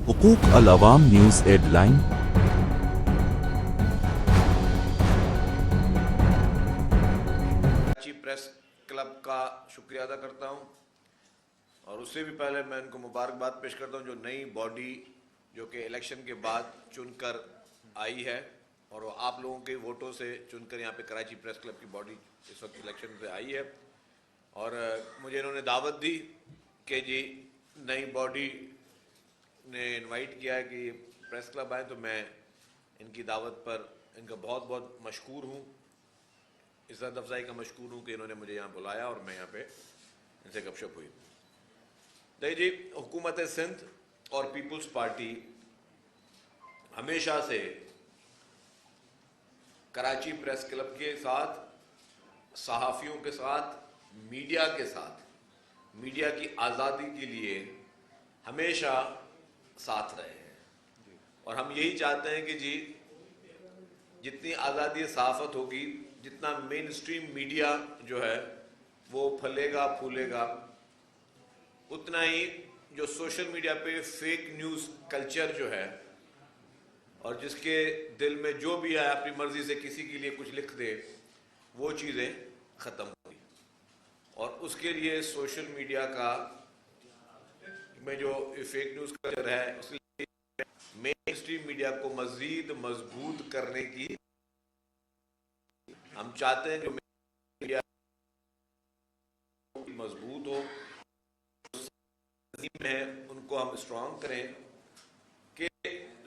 حقوق العوام news headline. Karachi press club کا شکریہ ادا کرتا ہوں، اور اس سے بھی پہلے میں ان کو مبارکباد پیش کرتا ہوں جو نئی باڈی جو کہ الیکشن کے بعد چن کر آئی ہے، اور وہ آپ لوگوں کے ووٹوں سے چن کر یہاں پہ کراچی پریس کلب کی باڈی اس وقت الیکشن سے آئی ہے۔ اور مجھے انہوں نے دعوت دی کہ جی نئی باڈی نے انوائٹ کیا ہے کہ پریس کلب آئے، تو میں ان کی دعوت پر ان کا بہت بہت مشکور ہوں، عزت افزائی کا مشکور ہوں کہ انہوں نے مجھے یہاں بلایا اور میں یہاں پہ ان سے گپ شپ ہوئی۔ دیکھیے جی، حکومت سندھ اور پیپلز پارٹی ہمیشہ سے کراچی پریس کلب کے ساتھ، صحافیوں کے ساتھ، میڈیا کے ساتھ، میڈیا کی آزادی کے لیے ہمیشہ ساتھ رہے ہیں، اور ہم یہی چاہتے ہیں کہ جی جتنی آزادی صحافت ہوگی، جتنا مین اسٹریم میڈیا جو ہے وہ پھلے گا پھولے گا، اتنا ہی جو سوشل میڈیا پہ فیک نیوز کلچر جو ہے، اور جس کے دل میں جو بھی ہے اپنی مرضی سے کسی کے لیے کچھ لکھ دے، وہ چیزیں ختم ہوئی۔ اور اس کے لیے سوشل میڈیا کا میں جو فیک نیوز کلچر ہے، اس لیے مین اسٹریم میڈیا کو مزید مضبوط کرنے کی ہم چاہتے ہیں کہ میڈیا مضبوط ہو، ہے ان کو ہم اسٹرانگ کریں کہ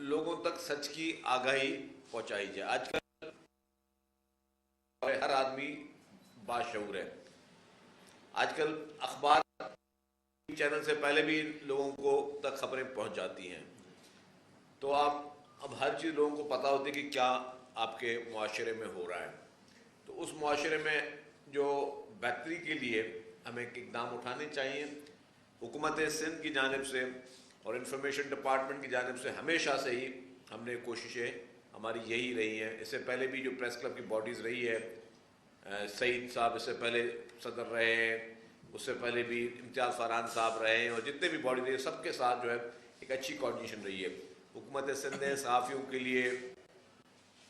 لوگوں تک سچ کی آگاہی پہنچائی جائے۔ آج کل ہر آدمی باشعور ہے، آج کل اخبار چینل سے پہلے بھی لوگوں کو تک خبریں پہنچ جاتی ہیں، تو آپ اب ہر چیز لوگوں کو پتہ ہوتی ہے کہ کیا آپ کے معاشرے میں ہو رہا ہے، تو اس معاشرے میں جو بہتری کے لیے ہمیں اقدام اٹھانے چاہیے۔ حکومت سندھ کی جانب سے اور انفارمیشن ڈپارٹمنٹ کی جانب سے ہمیشہ سے ہی ہم نے کوششیں ہماری یہی رہی ہیں۔ اس سے پہلے بھی جو پریس کلب کی باڈیز رہی ہے، سعید صاحب اس سے پہلے صدر رہے ہیں، اس سے پہلے بھی امتیاز فاران صاحب رہے ہیں، اور جتنے بھی باڈی رہی ہے سب کے ساتھ جو ہے ایک اچھی کوارڈینیشن رہی ہے۔ حکومت سندھ نے صحافیوں کے لیے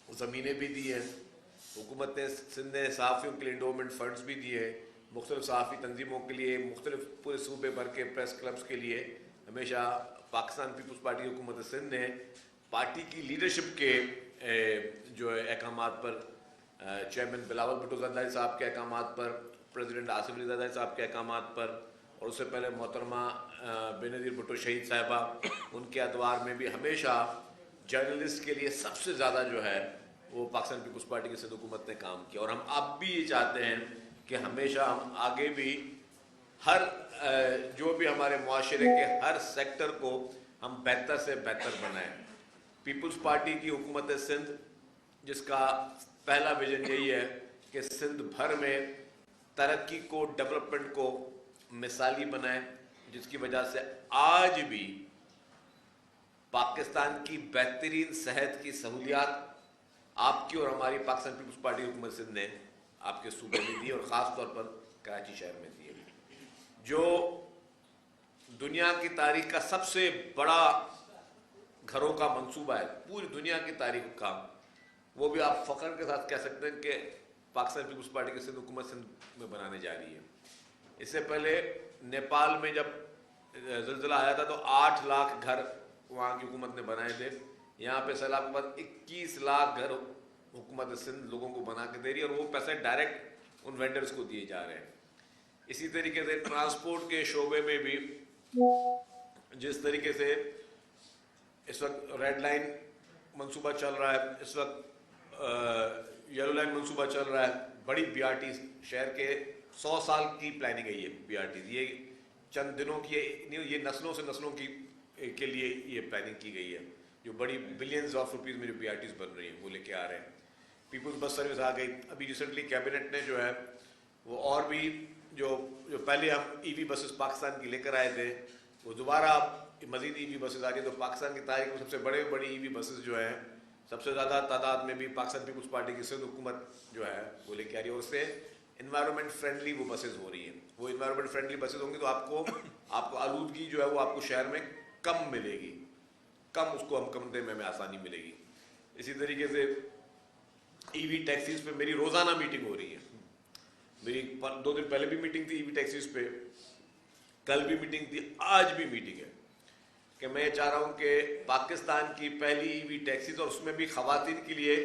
زمینیں بھی دی ہیں، حکومت سندھ نے صحافیوں کے لیے انڈومنٹ فنڈز بھی دیے ہیں، مختلف صحافی تنظیموں کے لیے، مختلف پورے صوبے بھر کے پریس کلبز کے لیے ہمیشہ پاکستان پیپلز پارٹی حکومت سندھ نے پارٹی کی لیڈرشپ کے جو احکامات پر، چیئرمین بلاول بھٹو زرداری صاحب کے احکامات پر، پریزیڈنٹ آصف علی زرداری صاحب کے احکامات پر، اور اس سے پہلے محترمہ بینظیر بھٹو شہید صاحبہ، ان کے ادوار میں بھی ہمیشہ جرنلسٹ کے لیے سب سے زیادہ جو ہے وہ پاکستان پیپلز پارٹی کی سندھ حکومت نے کام کیا، اور ہم اب بھی یہ چاہتے ہیں کہ ہمیشہ ہم آگے بھی ہر جو بھی ہمارے معاشرے کے ہر سیکٹر کو ہم بہتر سے بہتر بنائیں۔ پیپلز پارٹی کی حکومت سندھ جس کا پہلا ویژن یہی ہے کہ سندھ بھر میں ترقی کو، ڈیولپمنٹ کو مثالی بنائیں، جس کی وجہ سے آج بھی پاکستان کی بہترین صحت کی سہولیات آپ کی اور ہماری پاکستان پیپلز پارٹی حکومت سندھ نے آپ کے صوبے میں دی، اور خاص طور پر کراچی شہر میں دی ہے، جو دنیا کی تاریخ کا سب سے بڑا گھروں کا منصوبہ ہے، پوری دنیا کی تاریخ کا، وہ بھی آپ فخر کے ساتھ کہہ سکتے ہیں کہ پاکستان پیپلز پارٹی کی سندھ حکومت سندھ میں بنانے جا رہی ہے۔ اس سے پہلے نیپال میں جب زلزلہ آیا تھا تو 8 لاکھ گھر وہاں کی حکومت نے بنائے تھے، یہاں پہ سیلاب کے بعد 21 لاکھ گھر حکومت سندھ لوگوں کو بنا کے دے رہی ہے، اور وہ پیسے ڈائریکٹ ان وینڈرز کو دیے جا رہے ہیں۔ اسی طریقے سے ٹرانسپورٹ کے شعبے میں بھی جس طریقے سے اس وقت ریڈ لائن منصوبہ چل رہا ہے، اس وقت یلو لائن منصوبہ چل رہا ہے، بڑی بی آر ٹی شہر کے 100 سال کی پلاننگ ہے، یہ بی آر ٹی یہ چند دنوں کی یہ نسلوں سے نسلوں کی کے لیے یہ پلاننگ کی گئی ہے، جو بڑی بلینز آف روپیز میں جو بی آر ٹیز بن رہی ہیں وہ لے کے آ رہے ہیں۔ پیپلز بس سروس آ گئی، ابھی ریسنٹلی کیبنٹ نے جو ہے وہ اور بھی جو پہلے ہم ای وی بسز پاکستان کی لے کر آئے تھے، وہ دوبارہ مزید ای وی بسز آ رہی ہیں، تو پاکستان کی تاریخ میں سب سے بڑی ای وی بسز جو ہیں سب سے زیادہ تعداد میں بھی پاکستان پیپلز پارٹی کی سندھ حکومت جو ہے وہ لے کے آ رہی ہے، اور اس سے انوائرمنٹ فرینڈلی وہ بسز ہو رہی ہیں۔ وہ انوائرمنٹ فرینڈلی بسز ہوں گی تو آپ کو آلودگی جو ہے وہ آپ کو شہر میں کم ملے گی۔ कम उसको हम करने में हमें आसानी मिलेगी। इसी तरीके से ईवी टैक्सीज पे मेरी रोज़ाना मीटिंग हो रही है। मेरी 2 दिन पहले भी मीटिंग थी ईवी टैक्सीज पे, कल भी मीटिंग थी, आज भी मीटिंग है कि मैं चाह रहा हूँ कि पाकिस्तान की पहली ईवी टैक्सीज, और उसमें भी ख़वातीन के लिए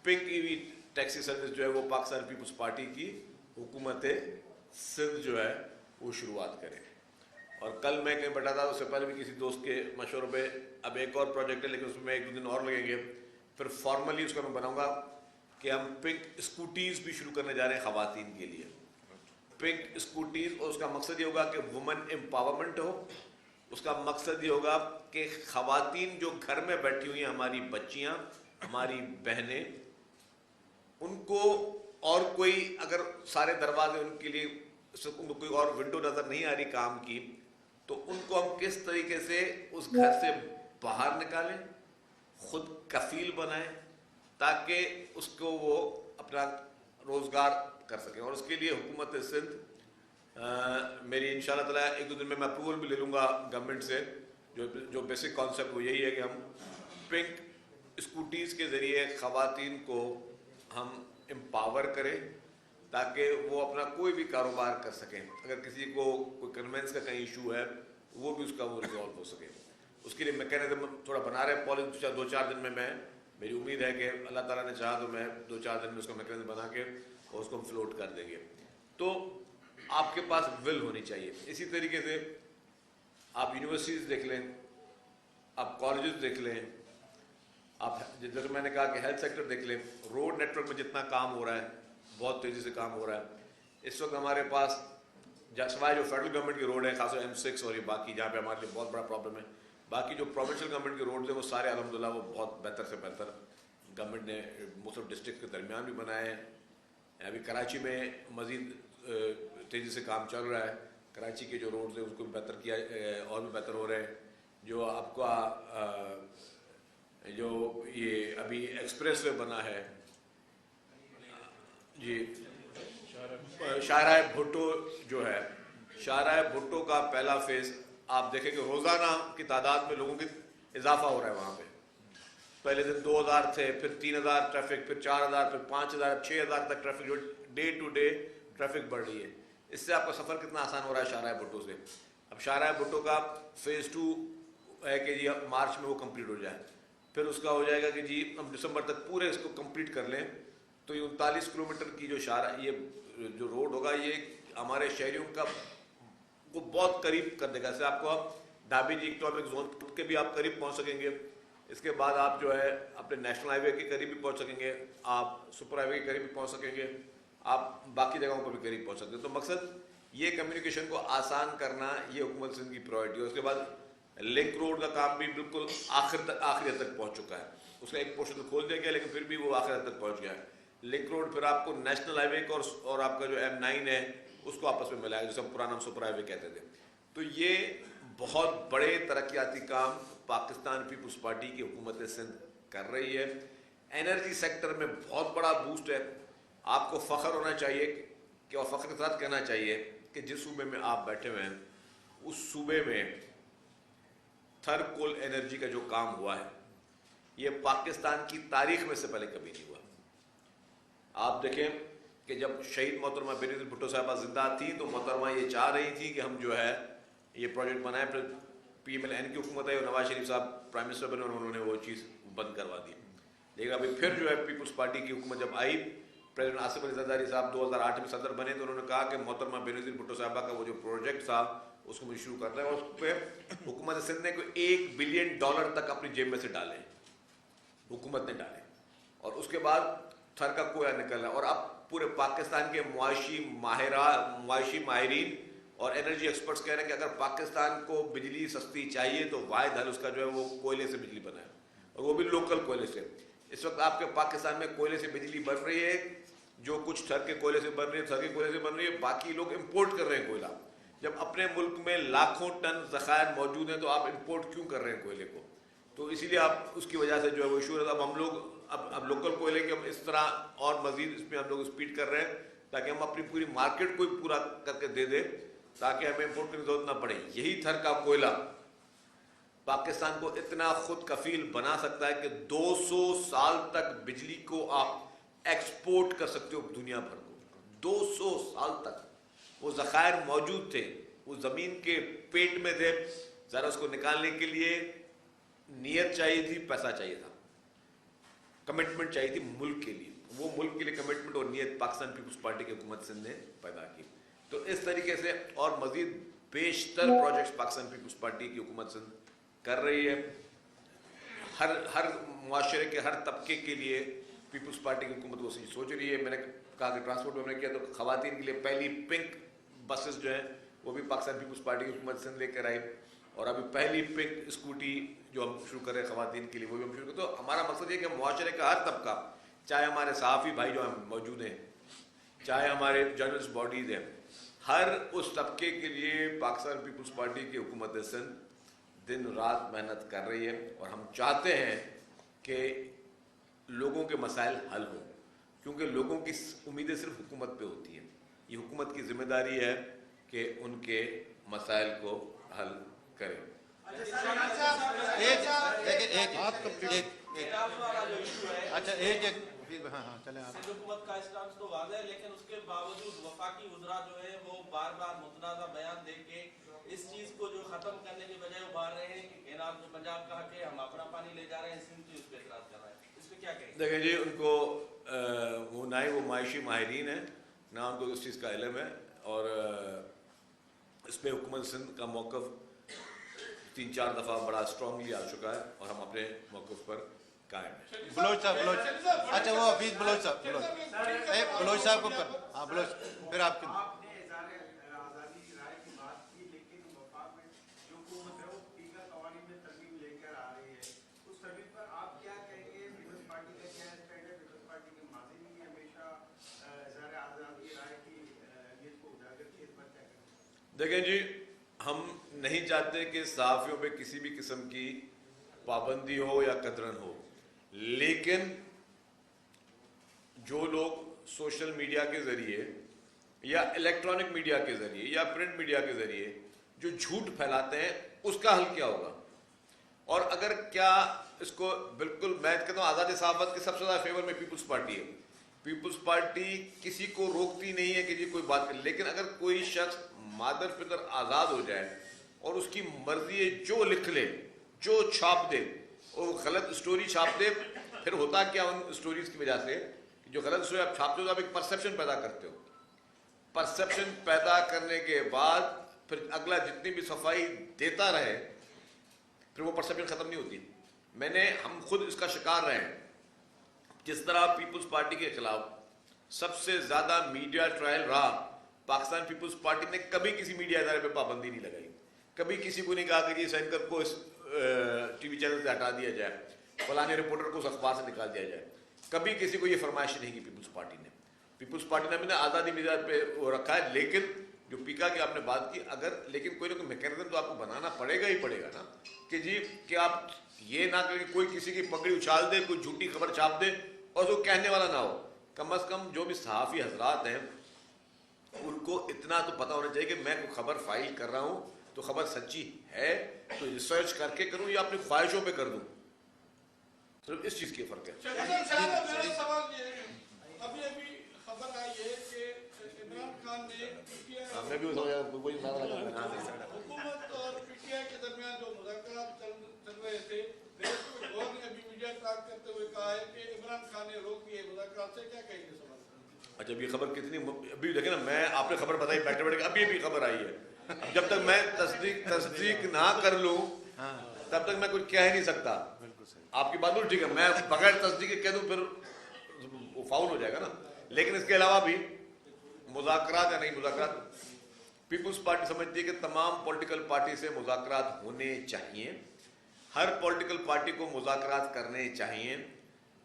पिंक ईवी टैक्सी सर्विस जो है वो पाकिस्तान पीपल्स पार्टी की हुकूमत सिंध जो है वो शुरुआत करे। और कल मैं कहीं बैठा था, उससे पहले भी किसी दोस्त के मशवरे पे, अब एक और प्रोजेक्ट है लेकिन उसमें 1-2 दिन और लगेंगे, फिर फॉर्मली उसका मैं बनाऊंगा कि हम पिंक स्कूटीज़ भी शुरू करने जा रहे हैं ख़वातीन के लिए। पिंक स्कूटीज़, और उसका मकसद ये होगा कि वुमेन एम्पावरमेंट हो। उसका मकसद ये होगा कि ख़वातीन जो घर में बैठी हुई हैं, हमारी बच्चियाँ, हमारी बहनें, उनको और कोई अगर सारे दरवाजे उनके लिए, उनको कोई और विंडो नज़र नहीं आ रही काम की, तो उनको हम किस तरीके से उस घर से बाहर निकालें, खुद कफील बनाएं, ताकि उसको वो अपना रोज़गार कर सकें। और उसके लिए हुकूमत सिंध मेरी इंशाल्लाह ताला 1-2 दिन में मैं अप्रूवल भी ले लूँगा गवर्नमेंट से। जो बेसिक कॉन्सेप्ट वो यही है कि हम पिंक स्कूटीज़ के ज़रिए ख़वातीन को हम एम्पावर करें ताकि वो अपना कोई भी कारोबार कर सकें। अगर किसी को कोई कन्वेंस का कहीं इशू है वो भी उसका वो रिजॉल्व हो सके। उसके लिए मैकेनिज्म थोड़ा बना रहे पॉलिसी। 2-4 दिन में मेरी उम्मीद है कि अल्लाह ताला ने चाहा तो मैं 2-4 दिन में उसका मैकेनिज्म बना के और उसको हम फ्लोट कर देंगे। तो आपके पास विल होनी चाहिए। इसी तरीके से आप यूनिवर्सिटीज़ देख लें, आप कॉलेजेस देख लें, आप जैसे मैंने कहा कि हेल्थ सेक्टर देख लें, रोड नेटवर्क में जितना काम हो रहा है बहुत तेज़ी से काम हो रहा है। इस वक्त हमारे पास सिवाय जो फेडरल गवर्नमेंट की रोड है, खासकर M6 और ये बाकी जहाँ पे हमारे लिए बहुत बड़ा प्रॉब्लम है, बाकी जो प्रोविंशियल गवर्नमेंट के रोड्स हैं वो सारे अल्हम्दुलिल्लाह वो बहुत बेहतर से बेहतर गवर्नमेंट ने मुख्तलिफ डिस्ट्रिक्ट के दरमियान भी बनाए हैं। अभी कराची में मज़ीद तेज़ी से काम चल रहा है। कराची के जो रोड्स हैं उसको भी बेहतर किया और भी बेहतर हो रहे हैं। जो आपका जो ये अभी एक्सप्रेस वे बना है जी, शाहराह भुट्टो जो है, शाहराह भुट्टो का पहला फेज़ आप देखें कि रोज़ाना की तादाद में लोगों की इजाफा हो रहा है वहाँ पे। पहले दिन 2000 थे, फिर 3000 ट्रैफिक, फिर 4000, फिर 5000, 6000 तक ट्रैफिक, जो डे टू डे ट्रैफिक बढ़ रही है। इससे आपका सफ़र कितना आसान हो रहा है शाहराह भुट्टो से। अब शाहराह भुट्टो का फेज़ 2 है कि जी अब मार्च में वो कंप्लीट हो जाए, फिर उसका हो जाएगा कि जी हम दिसंबर तक पूरे इसको कंप्लीट कर लें। तो ये 39 किलोमीटर की जो ये जो रोड होगा ये हमारे शहरियों का को बहुत करीब कर देगा। इससे आपको ढाबी जी इकोनॉमिक जोन के भी आप करीब पहुंच सकेंगे। इसके बाद आप जो है अपने नेशनल हाईवे के करीब भी पहुंच सकेंगे, आप सुपर हाईवे के करीब भी पहुंच सकेंगे, आप बाकी जगहों पर भी करीब पहुंच सकते हैं। तो मकसद ये कम्युनिकेशन को आसान करना, ये हुकूमत सिंध की प्रायोरिटी है। उसके बाद लिंक रोड का काम भी बिल्कुल आखिर तक पहुँच चुका है। उसका एक पोर्शन तो खोल दिया गया लेकिन फिर भी वो आखिर तक पहुँच गया है। लिंक रोड फिर आपको नेशनल हाईवे को और आपका जो M9 है उसको आपस में मिलाएगा, जिसे हम पुराना सुपर हाईवे कहते थे। तो ये बहुत बड़े तरक्याती काम पाकिस्तान पीपल्स पार्टी की हुकूमत सिंध कर रही है। एनर्जी सेक्टर में बहुत बड़ा बूस्ट है। आपको फ़ख्र होना चाहिए कि और फ़ख्र के साथ कहना चाहिए कि जिस सूबे में आप बैठे हुए हैं उस सूबे में थर्ड कोल एनर्जी का जो काम हुआ है ये पाकिस्तान की तारीख में से पहले कभी नहीं हुआ। आप देखें कि जब शहीद मोहतरमा बेनज़ीर भुट्टो साहबा जिंदा थी तो मोहतरमा ये चाह रही थी कि हम जो है ये प्रोजेक्ट बनाएं। फिर PMLN की हुकूमत है और नवाज शरीफ साहब प्राइम मिनिस्टर बने और उन्होंने वो चीज़ बंद करवा दी। लेकिन अभी फिर जो है पीपल्स पार्टी की हुकूमत जब आई, प्रेसिडेंट आसिफ अली जरदारी साहब 2008 में सदर बने तो उन्होंने कहा कि मोहतरमा बेनज़ीर भुट्टो साहबा का वो जो प्रोजेक्ट था उसको मुझे शुरू करना है। और उस पर हुकूमत सिंध ने कोई $1 बिलियन तक अपनी जेब में से डाले, हुकूमत ने डाले। और उसके बाद थर का कोयला निकल रहा है। और अब पूरे पाकिस्तान के मुआशी माहिरीन और एनर्जी एक्सपर्ट्स कह रहे हैं कि अगर पाकिस्तान को बिजली सस्ती चाहिए तो वाहिद हल उसका जो है वो कोयले से बिजली बनाए, और वो भी लोकल कोयले से। इस वक्त आपके पाकिस्तान में कोयले से बिजली बन रही है, जो कुछ थर के कोयले से बन रही है, थर के कोयले से बन रही है, बाकी लोग इम्पोर्ट कर रहे हैं कोयला। जब अपने मुल्क में लाखों टन ज़खायर मौजूद हैं तो आप इम्पोर्ट क्यों कर रहे हैं कोयले को? तो इसीलिए आप उसकी वजह से जो है वो इशू है। अब हम लोग अब लोकल कोयले के हम इस तरह और मजीद इसमें हम लोग स्पीड कर रहे हैं ताकि हम अपनी पूरी मार्केट को पूरा करके दे दें, ताकि हमें इम्पोर्ट करने की जरूरत ना पड़े। यही थर का कोयला پاکستان کو اتنا خود کفیل بنا سکتا ہے کہ 200 سال تک بجلی کو آپ ایکسپورٹ کر سکتے ہو دنیا بھر کو. 200 سال تک وہ ذخائر موجود تھے, وہ زمین کے پیٹ میں تھے, ذرا اس کو نکالنے کے لیے نیت چاہیے تھی, پیسہ چاہیے تھا, کمٹمنٹ چاہیے تھی ملک کے لیے. وہ ملک کے لیے کمٹمنٹ اور نیت پاکستان پیپلز پارٹی کی حکومت سندھ نے پیدا کی. تو اس طریقے سے اور مزید بیشتر پروجیکٹس پاکستان پیپلز پارٹی کی حکومت سندھ کر رہی ہے. ہر معاشرے کے ہر طبقے کے لیے پیپلز پارٹی کی حکومت وہ سوچ رہی ہے. میں نے کہا کہ ٹرانسپورٹ میں ہم نے کیا تو خواتین کے لیے پہلی پنک بسز جو ہیں وہ بھی پاکستان پیپلز پارٹی کی حکومت سندھ لے کر آئی, اور ابھی پہلی پنک اسکوٹی جو ہم شروع کر رہے ہیں خواتین کے لیے وہ بھی ہم شروع کریں. تو ہمارا مقصد یہ کہ معاشرے کا ہر طبقہ, چاہے ہمارے صحافی بھائی جو موجود ہیں, چاہے ہمارے جرنلسٹ باڈیز ہیں, ہر اس طبقے کے لیے پاکستان پیپلز پارٹی کی حکومت سندھ دن رات محنت کر رہی ہے. اور ہم چاہتے ہیں کہ لوگوں کے مسائل حل ہوں, کیونکہ لوگوں کی امیدیں صرف حکومت پہ ہوتی ہیں. یہ حکومت کی ذمہ داری ہے کہ ان کے مسائل کو حل کرے. حکومت کا اسٹانس تو واضح ہے, لیکن اس کے باوجود وفاقی وزراء جو ہے وہ بار بار متنازع بیان دے کے اس چیز کو جو ختم کرنے کے بجائے ابھار رہے ہیں کہ کینال جو پنجاب کہا کہ ہم اپنا پانی لے جا رہے ہیں, سندھ اس پہ اعتراض کر رہا ہے. اس پہ کیا کہیں؟ دیکھیں جی, ان کو وہ نہ ہی وہ معاشی ماہرین ہیں, نہ ان کو اس چیز کا علم ہے, اور اس پہ حکومت سندھ کا موقف 3-4 دفعہ بڑا اسٹرانگلی آ چکا ہے, اور ہم اپنے موقف پر قائم ہیں. بلوچ صاحب, اچھا وہ حفیظ بلوچ صاحب کو ہاں بلوچ, پھر آپ کی. آپ نے اظہار آزادی کی رائے کی بات کی, لیکن وفاق میں جو حکومت ہے وہ دیگر قوانین میں ترمیم لے کر آ رہی ہے. اس ترمیم پر آپ کیا کہیں گے؟ پیپلز پارٹی کا کیا اسٹینڈ ہے؟ پیپلز پارٹی کے ماضی میں بھی ہمیشہ اظہار آزادی کی رائے کی اہمیت کو اجاگر کی, اس پر کیا کہیں؟ دیکھیں جی, ہم نہیں چاہتے کہ صحافیوں پہ کسی بھی قسم کی پابندی ہو یا قدرن ہو, لیکن جو لوگ سوشل میڈیا کے ذریعے یا الیکٹرانک میڈیا کے ذریعے یا پرنٹ میڈیا کے ذریعے جو جھوٹ پھیلاتے ہیں, اس کا حل کیا ہوگا؟ اور اگر کیا اس کو بالکل, میں کہتا ہوں آزادی صحافت کے سب سے زیادہ فیور میں پیپلز پارٹی ہے. پیپلز پارٹی کسی کو روکتی نہیں ہے کہ جی کوئی بات کرے, لیکن اگر کوئی شخص مادر پدر آزاد ہو جائے اور اس کی مرضی ہے جو لکھ لے, جو چھاپ دے, اور غلط اسٹوری چھاپ دے, پھر ہوتا کیا ان اسٹوریز کی وجہ سے, جو غلط اسٹوری آپ چھاپتے ہو تو آپ ایک پرسیپشن پیدا کرتے ہو. پرسیپشن پیدا کرنے کے بعد پھر اگلا جتنی بھی صفائی دیتا رہے, پھر وہ پرسیپشن ختم نہیں ہوتی. ہم خود اس کا شکار رہے ہیں. جس طرح پیپلز پارٹی کے خلاف سب سے زیادہ میڈیا ٹرائل رہا, پاکستان پیپلز پارٹی نے کبھی کسی میڈیا ادارے پہ پابندی نہیں لگائی, کبھی کسی کو نہیں کہا کہ اس اینکر کو اس ٹی وی چینل سے ہٹا دیا جائے, فلانے رپورٹر کو اس اخبار سے نکال دیا جائے. کبھی کسی کو یہ فرمائش نہیں کی پیپلز پارٹی نے. پیپلز پارٹی نے بھی آزادی میڈیا پہ وہ رکھا ہے, لیکن جو پیکا کی آپ نے بات کی, اگر لیکن کوئی نہ کوئی میکینزم تو آپ کو بنانا پڑے گا ہی پڑے گا نا, کہ جی کہ آپ یہ نہ کریں کوئی کسی کی پگڑی اچھال دے, کوئی جھوٹی خبر چھاپ دے اور وہ کہنے والا نہ ہو. کم از کم جو بھی صحافی حضرات ہیں ان کو اتنا تو پتہ ہونا چاہیے کہ میں کوئی خبر فائل کر رہا ہوں تو خبر سچی ہے تو ریسرچ کر کے کروں یا اپنی خواہشوں پہ کر دوں. صرف اس چیز کی فرق ہے. میرا سوال یہ ہے, ابھی خبر آئی ہے کہ عمران خان نے میں بھی حکومت اور پی ٹی آئی کے درمیان جو مذاکرات چل رہے تھے, گورنر نے ابھی میڈیا ٹاک کرتے ہوئے کہا ہے کہ عمران خان نے روک دیے مذاکرات سے, کیا کہیں گے سوال؟ اچھا, ابھی خبر کتنی, ابھی دیکھیں نا, میں آپ نے خبر بتائی بیٹھے بیٹھے, ابھی خبر آئی ہے. جب تک میں تصدیق نہ کر لوں تب تک میں کچھ کہہ ہی نہیں سکتا. آپ کی بات بالکل ٹھیک ہے, میں بغیر تصدیق کہہ دوں پھر وہ فاؤل ہو جائے گا نا. لیکن اس کے علاوہ بھی مذاکرات یا نہیں مذاکرات, پیپلز پارٹی سمجھتی ہے کہ تمام پولیٹیکل پارٹی سے مذاکرات ہونے چاہیے, ہر پولیٹیکل پارٹی کو مذاکرات کرنے چاہیے.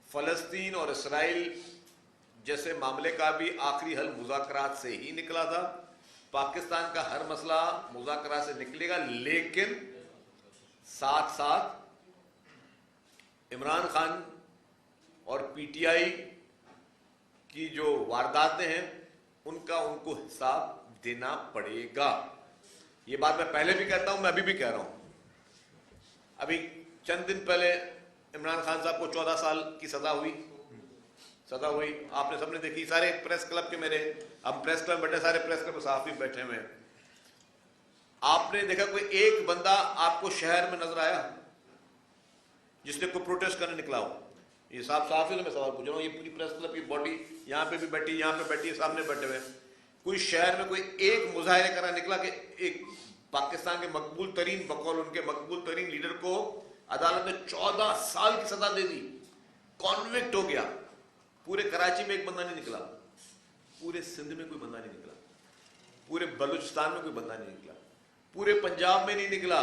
فلسطین اور اسرائیل جیسے معاملے کا بھی آخری حل مذاکرات سے ہی نکلا تھا. پاکستان کا ہر مسئلہ مذاکرات سے نکلے گا, لیکن ساتھ ساتھ عمران خان اور پی ٹی آئی کی جو وارداتیں ہیں ان کا ان کو حساب دینا پڑے گا. یہ بات میں پہلے بھی کہتا ہوں, میں ابھی بھی کہہ رہا ہوں. अभी चंद दिन पहले इमरान खान साहब को 14 साल की सजा हुई, आपने सबने देखी, सारे प्रेस क्लब के मेरे, हम प्रेस क्लब बैठे, सारे प्रेस क्लब सहाफी बैठे हुए हैं। आपने देखा कोई एक बंदा आपको शहर में नजर आया जिसने कोई प्रोटेस्ट करने निकला हो? ये सहाफी से मैं सवाल पूछ रहा हूँ, ये पूरी प्रेस क्लब की बॉडी यहाँ पे भी बैठी, यहाँ पे बैठी है, सामने बैठे हुए, कोई शहर में कोई एक मुजाहरे करना निकला कि एक पाकिस्तान के मकबूल तरीन, बकौल उनके मकबूल तरीन लीडर को अदालत ने 14 साल की सजा दे दी, कॉन्विक्ट हो गया? पूरे कराची में एक बंदा नहीं निकला, पूरे सिंध में कोई बंदा नहीं निकला, पूरे बलूचिस्तान में कोई बंदा नहीं निकला, पूरे पंजाब में नहीं निकला,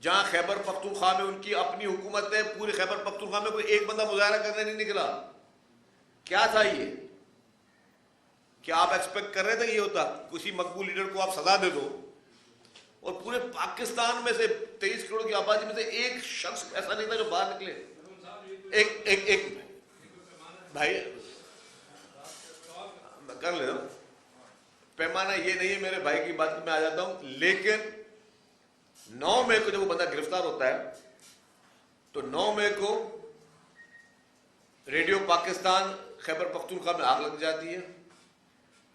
जहां खैबर पख्तूनख्वा में उनकी अपनी हुकूमत है, पूरे खैबर पख्तूनख्वा में कोई एक बंदा मुजाहरा करने नहीं निकला। क्या था ये? क्या आप एक्सपेक्ट कर रहे थे कि ये होता? किसी मकबूल लीडर को आप सजा दे दो और पूरे पाकिस्तान में से 23 करोड़ की आबादी में से एक शख्स ऐसा नहीं था जो बाहर निकले। एक भाई कर ले, पैमाना ये नहीं है, मेरे भाई की बात में आ जाता हूं, लेकिन 9 मई को जब वो बंदा गिरफ्तार होता है तो 9 मई को रेडियो पाकिस्तान खैबर पख्तूनख्वा में आग लग जाती है,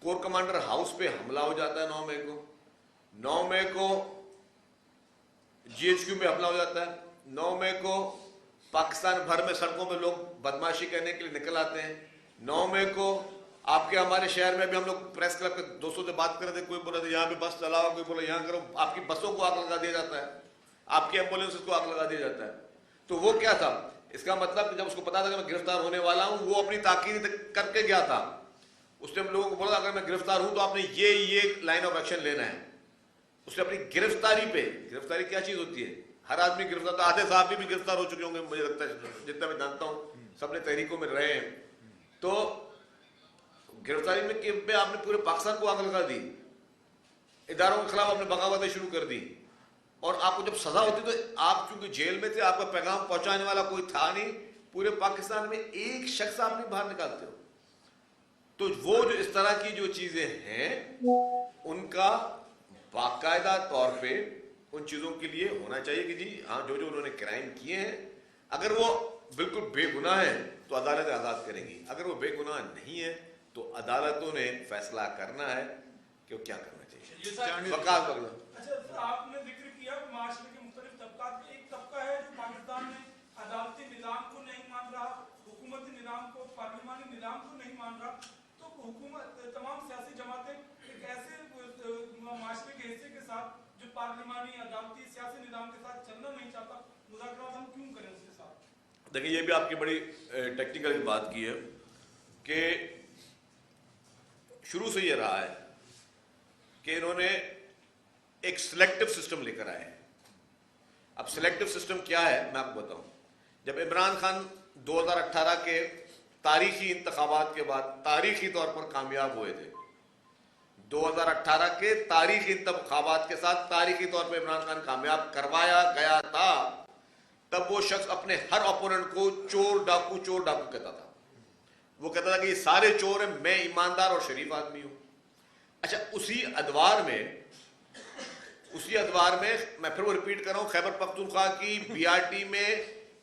कोर कमांडर हाउस पे हमला हो जाता है 9 मई को, 9 मई को GHQ में हमला हो जाता है, 9 मई को पाकिस्तान भर में सड़कों में लोग बदमाशी करने के लिए निकल आते हैं, 9 मई को आपके हमारे शहर में भी हम लोग प्रेस क्लब के दोस्तों से बात कर रहे थे, कोई बोला था यहाँ पे बस चलाओ, कोई बोला यहाँ करो, आपकी बसों को आग लगा दिया जाता है, आपकी एम्बुलेंस को आग लगा दिया जाता है। तो वो क्या था? इसका मतलब जब उसको पता था कि मैं गिरफ्तार होने वाला हूं, वो अपनी ताकीद करके गया था, उसने हम लोगों को बोला अगर मैं गिरफ्तार हूं तो आपने ये लाइन ऑफ एक्शन लेना है। उसने अपनी गिरफ्तारी पे, गिरफ्तारी क्या चीज होती है? हर आदमी गिरफ्तार, आधे साहब भी गिरफ्तार हो चुके होंगे मुझे लगता है, जितना मैं जानता हूं, सबने तहरीकों में रहे हैं। तो गिरफ्तारी में कि आपने पूरे पाकिस्तान को आग लगा दी, इदारों के खिलाफ आपने बगावतें शुरू कर दी, और आपको जब सजा होती तो आप चूंकि जेल में थे, आपका पैगाम पहुंचाने वाला कोई था नहीं, पूरे पाकिस्तान में एक शख्स आप नहीं बाहर निकालते हो। तो वो जो इस तरह की जो चीजें हैं उनका बाकायदा तौर पे उन चीजों के लिए होना चाहिए कि जी हाँ, जो जो उन्होंने क्राइम किए हैं, अगर वो बिल्कुल बेगुनाह है तो अदालत आजाद करेंगी, अगर वो बेगुनाह नहीं है तो अदालतों ने फैसला करना है कि वो क्या करना चाहिए। वकालत बगला। अच्छा सर, आपने जिक्र किया माशरे के मुख्तलिफ तबका में एक तबका है जो पाकिस्तान में अदालती निज़ाम को नहीं मान रहा, हुकूमती निज़ाम को, पार्लिमानी निज़ाम को नहीं मान रहा, तो हुकूमत तमाम सियासी जमातें एक ऐसे माशरे के हिस्से के साथ जो पार्लिमानी अदालती सियासी निज़ाम के साथ चलना नहीं चाहता, मुज़ाकरात हम क्यों करें उसके साथ? देखिए, ये भी आपकी बड़ी टेक्निकल बात की है कि शुरू से ये रहा है कि इन्होंने एक सिलेक्टिव सिस्टम लेकर आए हैं। अब सिलेक्टिव सिस्टम क्या है मैं आपको बताऊं। जब इमरान खान 2018 के तारीखी इंतखाबात के बाद तारीखी तौर पर कामयाब हुए थे, 2018 के तारीखी इंतखाबात के साथ तारीखी तौर पर इमरान खान कामयाब करवाया गया था, तब वो शख्स अपने हर ओपोनेंट को चोर डाकू कहता था। वो कहता था कि ये सारे चोर हैं, मैं ईमानदार और शरीफ आदमी हूं। अच्छा, उसी अदवार में मैं फिर वो रिपीट कर रहा हूं, खैबर पख्तूनख्वा की BRT में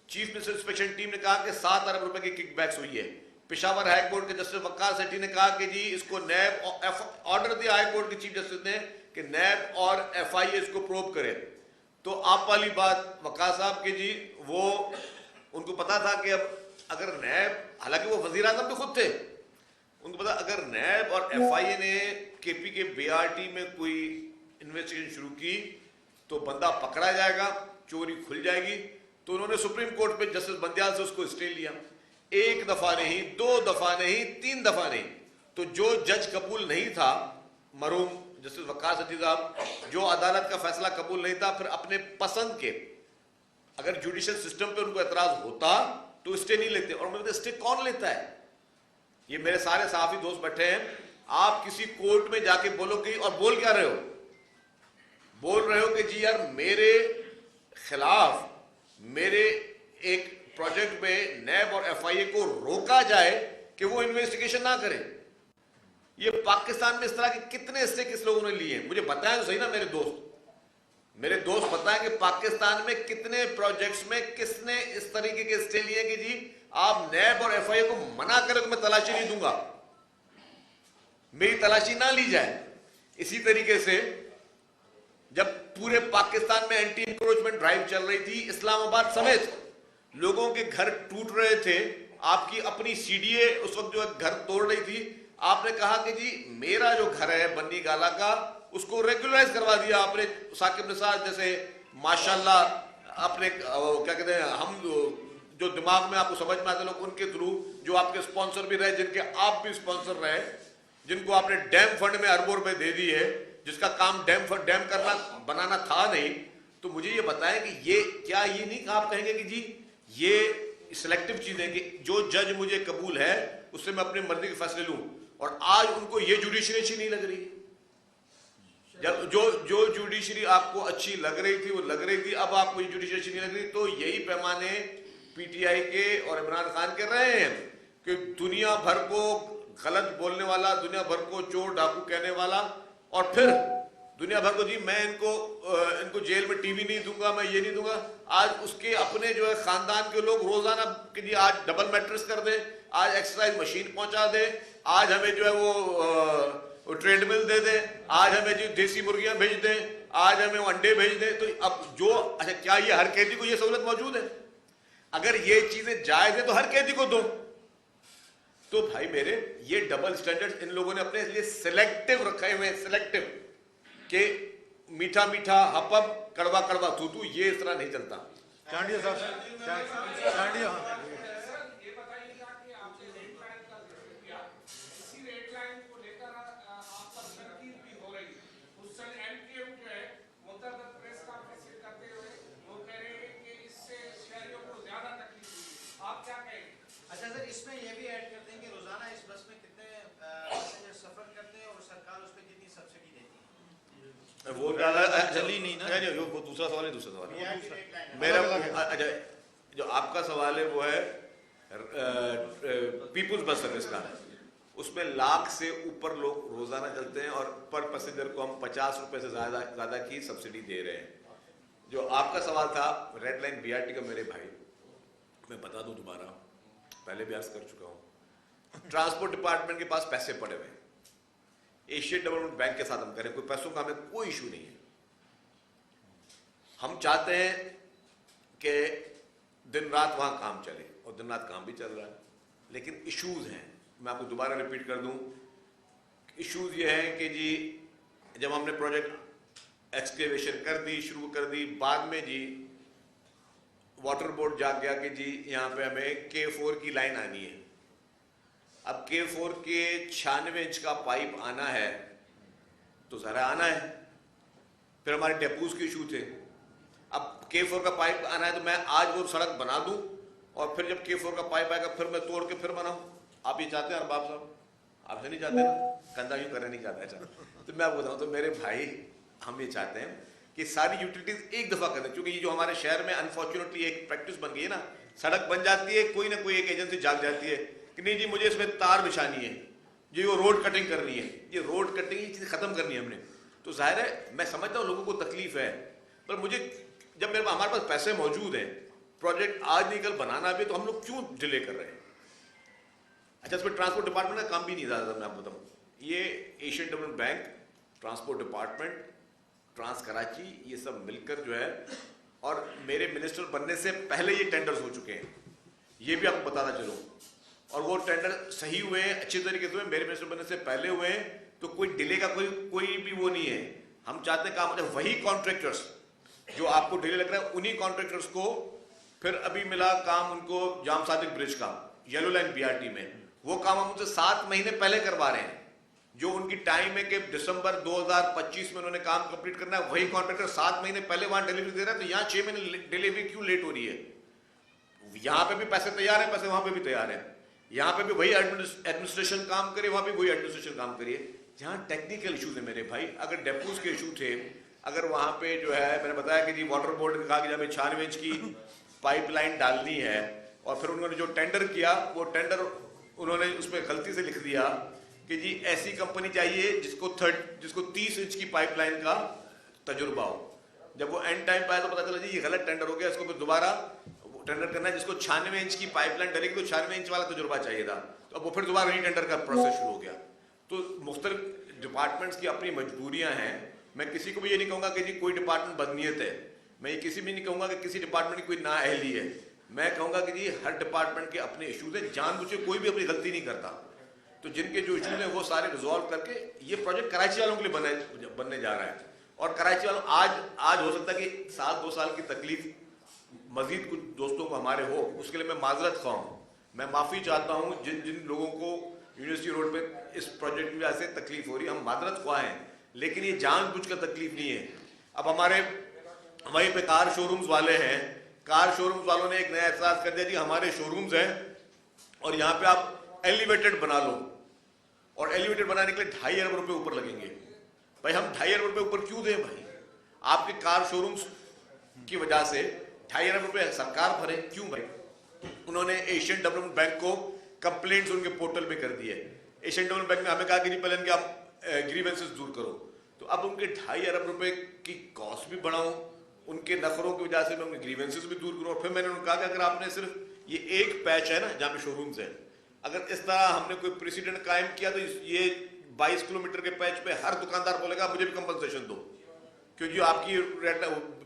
चीफ मिनिस्टर इंस्पेक्शन टीम ने कहा कि 7 अरब रुपए की किकबैक्स हुई है। पेशावर हाई कोर्ट के जस्टिस वक्कार सेठी ने कहा कि जी इसको नैब ऑर्डर दिया हाई कोर्ट के चीफ जस्टिस ने कि नैब और FIA इसको प्रोब करे। तो आप वाली बात वक्कार साहब के जी, वो उनको पता था कि अब अगर नैब, हालांकि वो वजीर आजम भी खुद थे, उनको पता अगर नैब और FIA ने KP के BRT में कोई इन्वेस्टिगेशन शुरू की तो बंदा पकड़ा जाएगा, चोरी खुल जाएगी। तो उन्होंने सुप्रीम कोर्ट पे जस्टिस बंदियाल से उसको स्टे लिया, 1 दफा नहीं, 2 दफा नहीं, 3 दफा नहीं। तो जो जज कबूल नहीं था, मरहूम जस्टिस वक्कार सेठी साहब, जो अदालत का फैसला कबूल नहीं था, फिर अपने पसंद के, अगर जुडिशियल सिस्टम पे उनको एतराज होता तो स्टे नहीं लेते। और मुझे स्टे कौन लेता है? ये मेरे सारे सहाफी दोस्त बैठे हैं, आप किसी कोर्ट में जाके बोलो कि, और बोल क्या रहे हो? बोल रहे हो कि जी यार मेरे खिलाफ मेरे एक प्रोजेक्ट में नैब और FIA को रोका जाए कि वो इन्वेस्टिगेशन ना करे। ये पाकिस्तान में इस तरह के कितने स्टे किस लोगों ने लिए हैं? मुझे बताएं तो सही ना मेरे दोस्त, मेरे दोस्त बताएं कि पाकिस्तान में कितने प्रोजेक्ट्स में किसने इस तरीके के स्टे लिए कि जी आप नैब और एफआईए को मना करें तो मैं तलाशी नहीं दूंगा, मेरी तलाशी ना ली जाए। इसी तरीके से जब पूरे पाकिस्तान में एंटी इंक्रोचमेंट ड्राइव चल रही थी, इस्लामाबाद समेत लोगों के घर टूट रहे थे, आपकी अपनी सीडीए उस वक्त जो घर तोड़ रही थी, आपने कहा कि जी मेरा जो घर है बन्नी गाला का उसको रेगुलराइज करवा दिया आपने। साकिब निसार जैसे माशाल्लाह अपने क्या कहते हैं, हम जो दिमाग में आपको समझ में आते लोग उनके थ्रू, जो आपके स्पॉन्सर भी रहे, जिनके आप भी स्पॉन्सर रहे, जिनको आपने डैम फंड में अरबों रुपए दे दी है, जिसका काम डैम करना बनाना था नहीं, तो मुझे ये बताएं कि ये क्या ये नहीं आप कहेंगे कि जी ये सिलेक्टिव चीजें कि जो जज मुझे कबूल है उससे मैं अपनी मर्जी के फैसले लूं, और आज उनको ये जुडिशरी अच्छी नहीं लग रही। जब जो जुडिशरी आपको अच्छी लग रही थी वो लग रही थी, अब आपको ये जुडिशरी अच्छी नहीं लग रही, तो यही पैमाने पीटीआई के और इमरान खान के रहे हैं कि दुनिया भर को गलत बोलने वाला, दुनिया भर को चोर डाकू कहने वाला, और फिर दुनिया भर को जी मैं इनको जेल में टीवी नहीं दूंगा, मैं ये नहीं दूंगा। आज उसके अपने जो है खानदान के लोग रोजाना कि जी आज डबल मैट्रेस कर दे, आज एक्सरसाइज मशीन पहुंचा दे, आज हमें जो है वो ट्रेडमिल दे दे, आज हमें जो देसी मुर्गियां भेज दे, आज हमें वो अंडे भेज दे। तो अब जो अच्छा क्या ये हर कैदी को ये सहूलत मौजूद है? अगर ये चीजें जायज है तो हर कैदी को दो। तो भाई मेरे ये डबल स्टैंडर्ड इन लोगों ने अपने लिए सिलेक्टिव रखे हुए हैं, सिलेक्टिव के मीठा मीठा हपप कड़वा कड़वा थूथू, ये इस तरह नहीं चलता। चांडिया साहब, चांडिया वो चली नहीं ना, वो दूसरा सवाल है, दूसरा सवाल मेरा। अच्छा जो आपका सवाल है वो है पीपुल्स बस सर्विस का, उसमें लाख से ऊपर लोग रोजाना चलते हैं और पर पैसेंजर को हम 50 रुपए से ज्यादा की सब्सिडी दे रहे हैं। जो आपका सवाल था रेड लाइन बीआरटी का, मेरे भाई मैं बता दूं दोबारा, पहले भी अर्ज कर चुका हूं, ट्रांसपोर्ट डिपार्टमेंट के पास पैसे पड़े हुए, एशियन डेवलपमेंट बैंक के साथ हम करें, कोई पैसों का हमें कोई इशू नहीं है। हम चाहते हैं कि दिन रात वहां काम चले, और दिन रात काम भी चल रहा है, लेकिन इश्यूज हैं। मैं आपको दोबारा रिपीट कर दूं, इश्यूज ये हैं कि जी जब हमने प्रोजेक्ट एक्सकेवेशन कर दी, शुरू कर दी, बाद में जी वाटर बोर्ड जाग गया कि जी यहाँ पे हमें K4 की लाइन आनी है। अब K4 के 96 इंच का पाइप आना है तो जरा आना है, फिर हमारे डेपूज के इशू थे। अब K4 का पाइप आना है तो मैं आज वो सड़क बना दूं, और फिर जब K4 का पाइप आएगा फिर मैं तोड़ के फिर बनाऊं। आप ये चाहते हैं अरबाब साहब? आपसे नहीं चाहते ना, कंधा यूं करना नहीं चाहता। अच्छा तो मैं बताऊं तो मेरे भाई हम ये चाहते हैं कि सारी यूटिलिटीज एक दफा कर दें, क्योंकि ये जो हमारे शहर में अनफॉर्चुनेटली एक प्रैक्टिस बन गई है ना, सड़क बन जाती है, कोई ना कोई एक एजेंसी जाग जाती है कि नहीं जी मुझे इसमें तार बिछानी है, जी वो रोड कटिंग करनी है, ये रोड कटिंग ये चीज़ खत्म करनी है हमने। तो जाहिर है मैं समझता हूँ लोगों को तकलीफ है, पर मुझे जब हमारे पास पैसे मौजूद हैं, प्रोजेक्ट आज नहीं कल बनाना भी, तो हम लोग क्यों डिले कर रहे हैं? अच्छा इसमें ट्रांसपोर्ट डिपार्टमेंट का काम भी नहीं ज़्यादा, मैं आपको बताऊँ, ये Asian development bank, transport department, trans Karachi, ये सब मिलकर जो है, और मेरे मिनिस्टर बनने से पहले ये टेंडर्स हो चुके हैं, ये भी आपको बताना चलूँ, और वो टेंडर सही हुए हैं, अच्छे तरीके से हुए, मेरे मिनिस्टर बनने से पहले हुए हैं, तो कोई डिले का कोई भी वो नहीं है। हम चाहते हैं काम, वही कॉन्ट्रैक्टर्स जो आपको डिले लग रहा है, उन्हीं कॉन्ट्रैक्टर्स को फिर अभी मिला काम उनको जाम सादिक ब्रिज का येलो लाइन बीआरटी में, वो काम हम उनसे 7 महीने पहले करवा रहे हैं। जो उनकी टाइम है कि दिसंबर 2025 में उन्होंने काम कंप्लीट करना है, वही कॉन्ट्रैक्टर 7 महीने पहले वहां डिलीवरी दे रहा है, तो यहाँ 6 महीने डिलीवरी क्यों लेट हो रही है? यहाँ पे भी पैसे तैयार है, पैसे वहां पे भी तैयार है, यहाँ पे भी वही एडमिनिस्ट्रेशन काम करे, वहां पे वही एडमिनिस्ट्रेशन काम करिए। जहाँ टेक्निकल इशूज है मेरे भाई, अगर डेपोज के इशू थे, अगर वहां पे जो है मैंने बताया कि जी वाटर बोर्ड ने कहा कि हमें 96 इंच की पाइपलाइन डालनी है, और फिर उन्होंने जो टेंडर किया वो टेंडर उन्होंने उसमें गलती से लिख दिया कि जी ऐसी कंपनी चाहिए जिसको 30 इंच की पाइपलाइन का तजुर्बा हो। जब वो एंड टाइम पे आया तो पता चला जी ये गलत टेंडर हो गया, इसको फिर दोबारा टेंडर करना है, जिसको 96 इंच की पाइपलाइन डलेगी तो 96 इंच वाला तजुर्बा चाहिए था, तो अब वो फिर दोबारा री टेंडर का प्रोसेस शुरू हो गया। तो मुख्तलिफ डिपार्टमेंट्स की अपनी मजबूरियां हैं। मैं किसी को भी ये नहीं कहूँगा कि जी कोई डिपार्टमेंट बदनीयत है, मैं ये किसी भी नहीं कहूँगा कि किसी डिपार्टमेंट की कोई नाअहली है, मैं कहूँगा कि जी हर डिपार्टमेंट के अपने इशूज़ हैं, जानबूझ के कोई भी अपनी गलती नहीं करता। तो जिनके जो इशूज़ हैं वो सारे रिजॉल्व करके ये प्रोजेक्ट कराची वालों के लिए बनने जा रहा है। और कराची वालों आज हो सकता है कि 2 साल की तकलीफ मजीद कुछ दोस्तों को हमारे हो, उसके लिए मैं माजरत ख्वाह हूँ, मैं माफ़ी चाहता हूँ जिन जिन लोगों को यूनिवर्सिटी रोड पे इस प्रोजेक्ट की वजह से तकलीफ हो रही है, हम माजरत ख्वाह हैं, लेकिन ये जानबूझ कर तकलीफ नहीं है। अब हमारे वहीं पे कार शोरूम्स वाले हैं, कार शोरूम्स वालों ने एक नया एहसास कर दिया जी हमारे शोरूम्स हैं और यहाँ पे आप एलिवेटेड बना लो, और एलिवेटेड बनाने के लिए 2.5 अरब रुपये ऊपर लगेंगे। भाई हम 2.5 अरब रुपये ऊपर क्यों दें भाई? आपके कार शोरूम्स की वजह से 2.5 अरब रुपये सरकार भरे क्यों भाई? उन्होंने एशियन डेवलपमेंट बैंक को कंप्लेंट्स उनके पोर्टल में कर दी है। एशियन डेवलपमेंट बैंक ने हमें कहा कि नहीं पहले इनके आप ग्रीवेंसेस दूर करो, तो अब उनके 2.5 अरब रुपये की कॉस्ट भी बढ़ाऊं, उनके नखरों की वजह से मैं उनके ग्रीवेंसेस भी दूर करूं। और फिर मैंने उन्हें कहा कि अगर आपने सिर्फ ये एक पैच है ना जहाँ पे शोरूम्स है, अगर इस तरह हमने कोई प्रेसिडेंट कायम किया तो ये 22 किलोमीटर के पैच पे हर दुकानदार बोलेगा मुझे भी कंपनसेशन दो, क्योंकि आपकी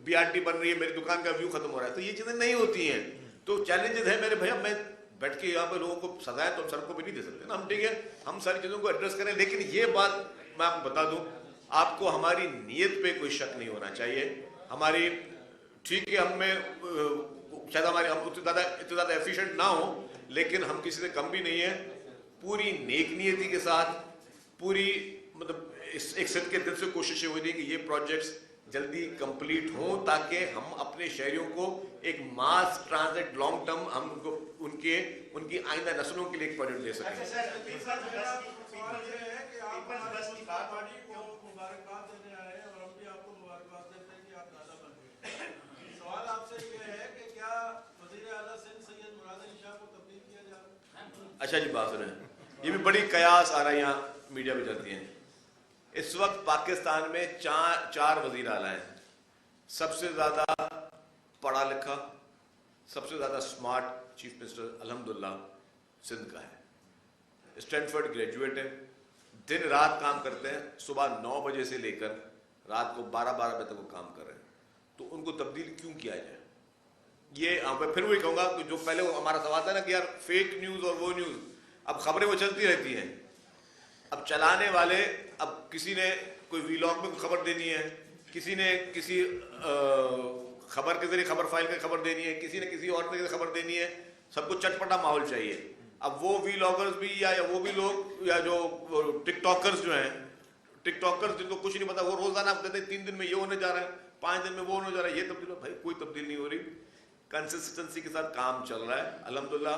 BRT बन रही है, मेरी दुकान का व्यू खत्म हो रहा है। तो ये चीजें नहीं होती हैं, तो चैलेंजेस है मेरे भैया। मैं बैठ के यहाँ पे लोगों को सजाएं तो हम सड़कों पे नहीं दे सकते ना, हम ठीक है हम सारी चीजों को एड्रेस करें, लेकिन ये बात मैं आपको बता दूं, आपको हमारी नीयत पे कोई शक नहीं होना चाहिए। हमारी ठीक है, हमें शायद हमारी हम इतने ज़्यादा एफिशिएंट ना हो, लेकिन हम किसी से कम भी नहीं है। पूरी नेक नियति के साथ, पूरी मतलब एक सिद्ध के दिल से कोशिशें हो रही कि ये प्रोजेक्ट्स जल्दी कंप्लीट हो, ताकि हम अपने शहरियों को एक मास ट्रांजिट लॉन्ग टर्म हम उनको उनकी आइंदा नस्लों के लिए एक प्रोजेक्ट दे सकें। सवाल ये है कि आप पार्टी को मुबारकबाद देने आए हैं और हम भी आपको मुबारकबाद देते हैं कि आप दादा बन गए। सवाल आपसे ये है कि क्या वज़ीर आला सिंध सैयद मुराद अली शाह को तब्दील किया जा रहा है? अच्छा जी, बात सुने, ये भी बड़ी कयास आ रहा है यहाँ मीडिया में चलती हैं। इस वक्त पाकिस्तान में चार वज़ीर आला हैं। सबसे ज़्यादा पढ़ा लिखा, सबसे ज़्यादा स्मार्ट चीफ मिनिस्टर अल्हम्दुलिल्लाह सिंध का है। स्टैनफोर्ड ग्रेजुएट है, दिन रात काम करते हैं, सुबह 9 बजे से लेकर रात को 12 बजे तक वो काम कर रहे हैं। तो उनको तब्दील क्यों किया जाए? ये मैं फिर वही कहूँगा कि जो पहले हमारा सवाल था ना कि यार फेक न्यूज़ और वो न्यूज़, अब खबरें वो चलती रहती हैं। अब चलाने वाले, अब किसी ने कोई वीलॉग में खबर देनी है, किसी ने किसी खबर के जरिए खबर फाइल की खबर देनी है, किसी ने किसी और तरीके से खबर देनी है, सबको चटपटा माहौल चाहिए। अब वो वीलॉगर्स भी या वो भी लोग या जो टिकटॉकर्स जो हैं, टिकटॉकर्स जिनको कुछ नहीं पता, वो रोजाना आप कहते हैं 3 दिन में ये होने जा रहा है, 5 दिन में वो होने जा रहा है, ये तब्दील। भाई कोई तब्दील नहीं हो रही, कंसिस्टेंसी के साथ काम चल रहा है अल्हम्दुलिल्लाह।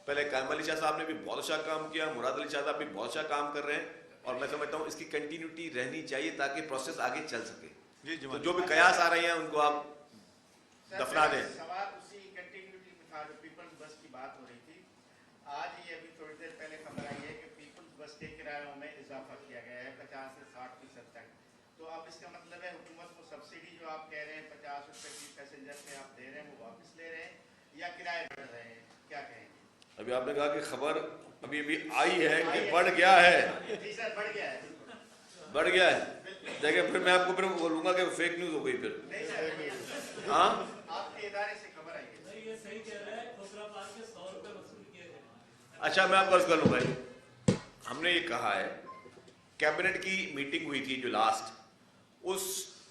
पहले कायम अली शाह साहब ने भी बहुत अच्छा काम किया, मुराद अली शाह साहब भी बहुत अच्छा काम कर रहे हैं, और मैं समझता हूँ इसकी कंटिन्यूटी रहनी चाहिए ताकि प्रोसेस आगे चल सके। तो जो भी कयास आ रहे हैं उनको आप दफना दें। सवाल उसी कंटिन्यूटी में था, जो पीपल्स बस की बात हो रही थी। आज ये अभी थोड़ी देर पहले खबर आई है कि पीपल्स बस के किरायों में इजाफा किया गया है 50 से 60% तक। तो अब इसका मतलब है हुकूमत को सब्सिडी जो आप कह रहे हैं 50 रुपये की पैसेंजर पे आप दे रहे हैं, वो वापस ले रहे हैं या किराए बढ़ रहे हैं, क्या कहेंगे? अभी आपने कहा कि खबर अभी आई है कि बढ़ गया है। जी सर, बढ़ गया है, बढ़ गया है। देखिए फिर मैं आपको फिर बोलूंगा कि फेक न्यूज हो गई फिर। नहीं सर, हाँ, आपके इदारे से खबर आई है। नहीं, ये सही कह रहे हैं, खुसरापाल के 100 रुपये वसूल किए गए। अच्छा मैं आपको अर्ज कर लूँ भाई, हमने ये कहा है, कैबिनेट की मीटिंग हुई थी जो लास्ट, उस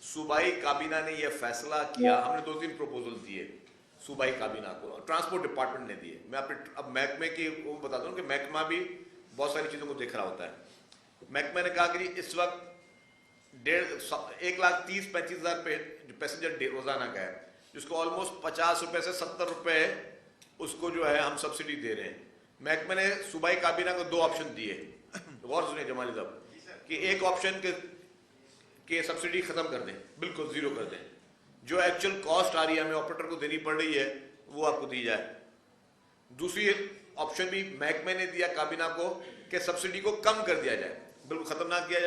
सूबाई काबीना ने यह फैसला किया, हमने 2-3 प्रपोजल दिए सूबाई काबीना को, ट्रांसपोर्ट डिपार्टमेंट ने दिए। मैं अब महकमे की वो बता दूं कि महकमा भी बहुत सारी चीज़ों को देख रहा होता है। महकमे ने कहा कि इस वक्त 1,30,35,000 पे जो पैसेंजर रोजाना का है, जिसको ऑलमोस्ट 50 रुपये से 70 रुपये उसको जो है हम सब्सिडी दे रहे हैं। महकमे ने सूबाई काबीना को 2 ऑप्शन दिए, गौर सुनिए जमाली साहब, कि एक ऑप्शन के सब्सिडी खत्म कर दें, बिल्कुल जीरो कर दें, जो एक्चुअल कॉस्ट आ रही है हमें ऑपरेटर को देनी पड़ रही है वो आपको दी जाए। दूसरी ऑप्शन भी महकमे ने दिया काबीना को कि सब्सिडी को कम कर दिया जाए, बिल्कुल खत्म ना किया जाए।